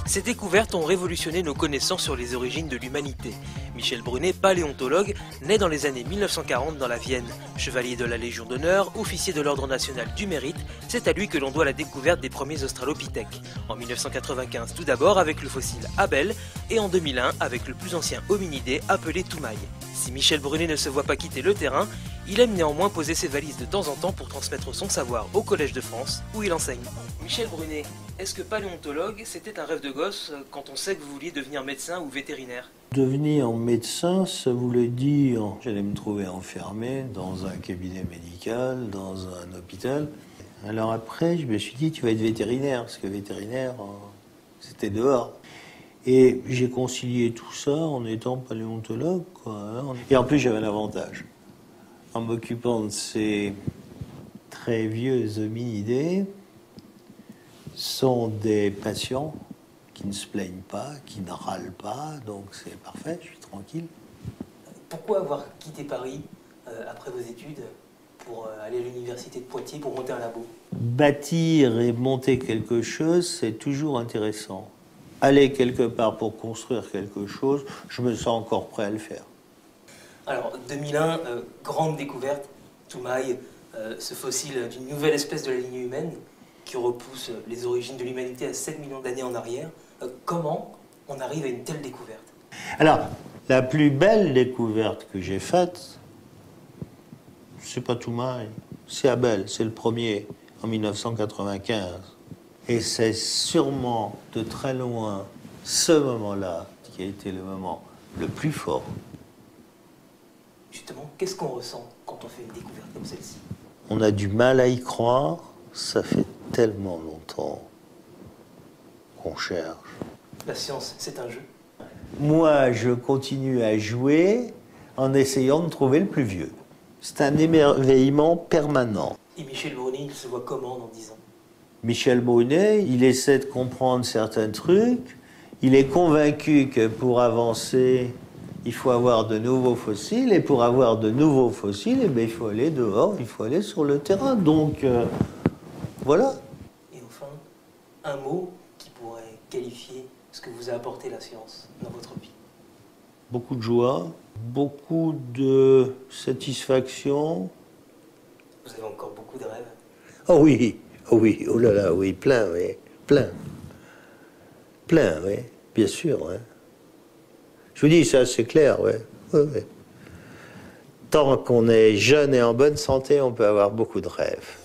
Ces découvertes ont révolutionné nos connaissances sur les origines de l'humanité. Michel Brunet, paléontologue, naît dans les années 1940 dans la Vienne. Chevalier de la Légion d'honneur, officier de l'Ordre national du mérite, c'est à lui que l'on doit la découverte des premiers australopithèques. En 1995 tout d'abord avec le fossile Abel et en 2001 avec le plus ancien hominidé appelé Toumaï. Si Michel Brunet ne se voit pas quitter le terrain, il aime néanmoins poser ses valises de temps en temps pour transmettre son savoir au Collège de France où il enseigne. Michel Brunet, est-ce que paléontologue, c'était un rêve de gosse quand on sait que vous vouliez devenir médecin ou vétérinaire? Devenir médecin, ça voulait dire j'allais me trouver enfermé dans un cabinet médical, dans un hôpital. Alors après, je me suis dit, tu vas être vétérinaire, parce que vétérinaire, c'était dehors. Et j'ai concilié tout ça en étant paléontologue, quoi. Et en plus, j'avais un avantage. En m'occupant de ces très vieux hominidés, sont des patients qui ne se plaignent pas, qui ne râlent pas, donc c'est parfait, je suis tranquille. Pourquoi avoir quitté Paris après vos études pour aller à l'université de Poitiers pour monter un labo? Bâtir et monter quelque chose, c'est toujours intéressant. Aller quelque part pour construire quelque chose, je me sens encore prêt à le faire. Alors, 2001, grande découverte, Toumaï, ce fossile d'une nouvelle espèce de la lignée humaine qui repousse les origines de l'humanité à 7 millions d'années en arrière. Comment on arrive à une telle découverte? Alors, la plus belle découverte que j'ai faite, c'est pas Toumaï, c'est Abel, c'est le premier, en 1995. Et c'est sûrement de très loin ce moment-là qui a été le moment le plus fort. Justement, qu'est-ce qu'on ressent quand on fait une découverte comme celle-ci? On a du mal à y croire, ça fait tellement longtemps qu'on cherche. La science, c'est un jeu. Moi, je continue à jouer en essayant de trouver le plus vieux. C'est un émerveillement permanent. Et Michel Brunet, il se voit comment dans 10 ans? Michel Brunet, il essaie de comprendre certains trucs. Il est convaincu que pour avancer, il faut avoir de nouveaux fossiles. Et pour avoir de nouveaux fossiles, eh bien, il faut aller dehors, il faut aller sur le terrain. Donc, voilà. Et enfin, un mot qui pourrait qualifier ce que vous a apporté la science dans votre vie? Beaucoup de joie, beaucoup de satisfaction. Vous avez encore beaucoup de rêves? Oh oui, oh oui, oh là là, oui, plein, oui, plein. Plein, oui, bien sûr, ouais. Je vous dis, ça, c'est clair, ouais. Ouais, ouais. Tant qu'on est jeune et en bonne santé, on peut avoir beaucoup de rêves.